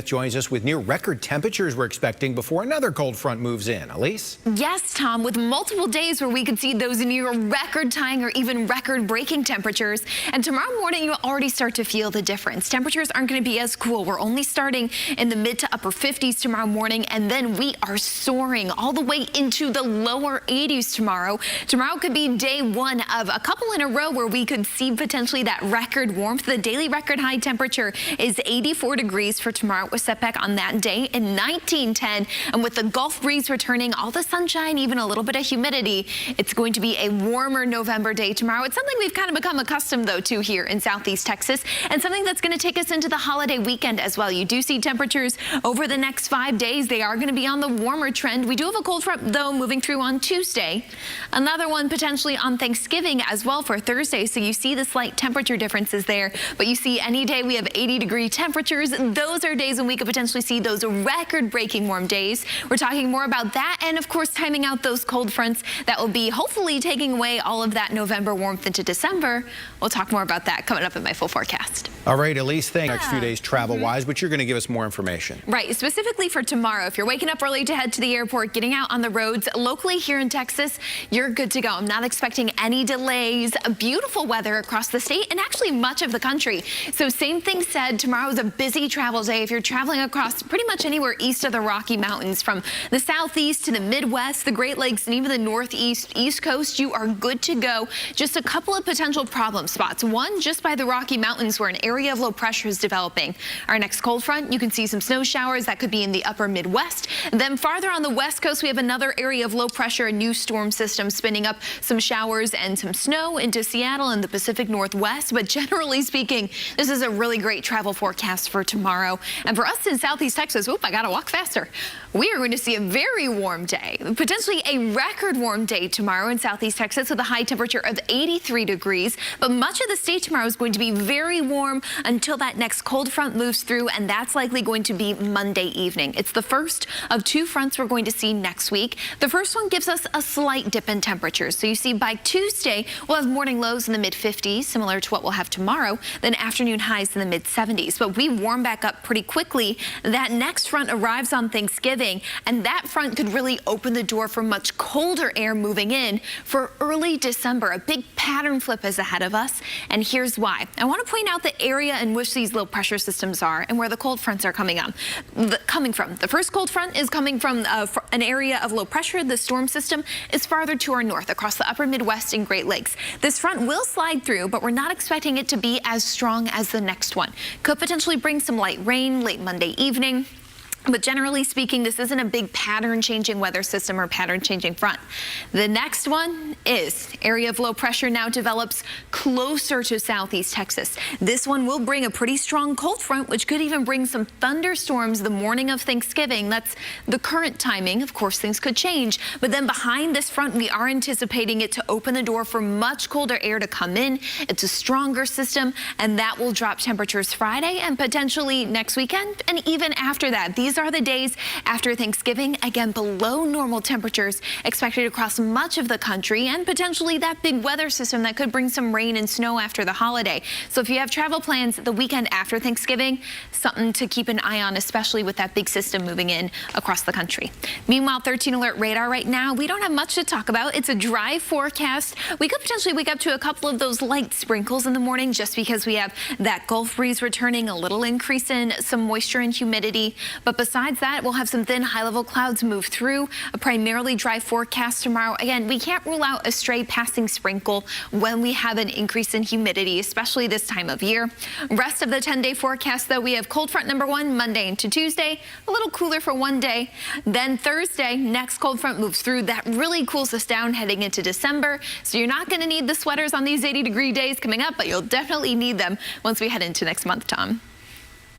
Joins us with near record temperatures we're expecting before another cold front moves in. Elyse? Yes, Tom, with multiple days where we could see those near record-tying or even record-breaking temperatures. And tomorrow morning, you'll already start to feel the difference. Temperatures aren't going to be as cool. We're only starting in the mid to upper 50s tomorrow morning, and then we are soaring all the way into the lower 80s tomorrow. Tomorrow could be day one of a couple in a row where we could see potentially that record warmth. The daily record high temperature is 84 degrees for tomorrow. Was set back on that day in 1910, and with the Gulf breeze returning, all the sunshine, even a little bit of humidity, it's going to be a warmer November day tomorrow. It's something we've kind of become accustomed though to here in Southeast Texas, and something that's going to take us into the holiday weekend as well. You do see temperatures over the next 5 days. They are going to be on the warmer trend. We do have a cold front though moving through on Tuesday, another one potentially on Thanksgiving as well for Thursday, so you see the slight temperature differences there, but you see any day we have 80-degree temperatures. Those are days when we could potentially see those record-breaking warm days. We're talking more about that, and of course timing out those cold fronts that will be hopefully taking away all of that November warmth into December. We'll talk more about that coming up in my full forecast. All right, Elyse, thanks. Next few days travel-wise, but you're going to give us more information. Right, specifically for tomorrow. If you're waking up early to head to the airport, getting out on the roads locally here in Texas, you're good to go. I'm not expecting any delays. Beautiful weather across the state and actually much of the country. So same thing said, tomorrow is a busy travel day. If you're traveling across pretty much anywhere east of the Rocky Mountains, from the southeast to the Midwest, the Great Lakes, and even the Northeast, East Coast, you are good to go. Just a couple of potential problem spots. One, just by the Rocky Mountains where an area of low pressure is developing. Our next cold front, you can see some snow showers that could be in the upper Midwest. Then farther on the West Coast, we have another area of low pressure, a new storm system spinning up some showers and some snow into Seattle and the Pacific Northwest. But generally speaking, this is a really great travel forecast for tomorrow. And for us in Southeast Texas, oop, I gotta walk faster. We are going to see a very warm day, potentially a record warm day tomorrow in Southeast Texas with a high temperature of 83 degrees. But much of the state tomorrow is going to be very warm until that next cold front moves through, and that's likely going to be Monday evening. It's the first of two fronts we're going to see next week. The first one gives us a slight dip in temperatures. So you see by Tuesday, we'll have morning lows in the mid-50s, similar to what we'll have tomorrow, then afternoon highs in the mid-70s. But we warm back up pretty quickly. That next front arrives on Thanksgiving, and that front could really open the door for much colder air moving in for early December. A big pattern flip is ahead of us, and here's why. I want to point out the area in which these low pressure systems are and where the cold fronts are coming from. The first cold front is coming from an area of low pressure. The storm system is farther to our north across the upper Midwest and Great Lakes. This front will slide through, but we're not expecting it to be as strong as the next one. Could potentially bring some light rain late Monday evening. But generally speaking, this isn't a big pattern-changing weather system or pattern-changing front. The next one is area of low pressure now develops closer to Southeast Texas. This one will bring a pretty strong cold front, which could even bring some thunderstorms the morning of Thanksgiving. That's the current timing. Of course, things could change. But then behind this front, we are anticipating it to open the door for much colder air to come in. It's a stronger system, and that will drop temperatures Friday and potentially next weekend, and even after that. These are the days after Thanksgiving, again below normal temperatures expected across much of the country, and potentially that big weather system that could bring some rain and snow after the holiday. So if you have travel plans the weekend after Thanksgiving, something to keep an eye on, especially with that big system moving in across the country. Meanwhile, 13 alert radar right now, we don't have much to talk about. It's a dry forecast. We could potentially wake up to a couple of those light sprinkles in the morning just because we have that Gulf breeze returning, a little increase in some moisture and humidity. But besides that, we'll have some thin high-level clouds move through, a primarily dry forecast tomorrow. Again, we can't rule out a stray passing sprinkle when we have an increase in humidity, especially this time of year. Rest of the 10-day forecast, though, we have cold front number one Monday into Tuesday, a little cooler for one day. Then Thursday, next cold front moves through. That really cools us down heading into December. So you're not going to need the sweaters on these 80-degree days coming up, but you'll definitely need them once we head into next month, Tom.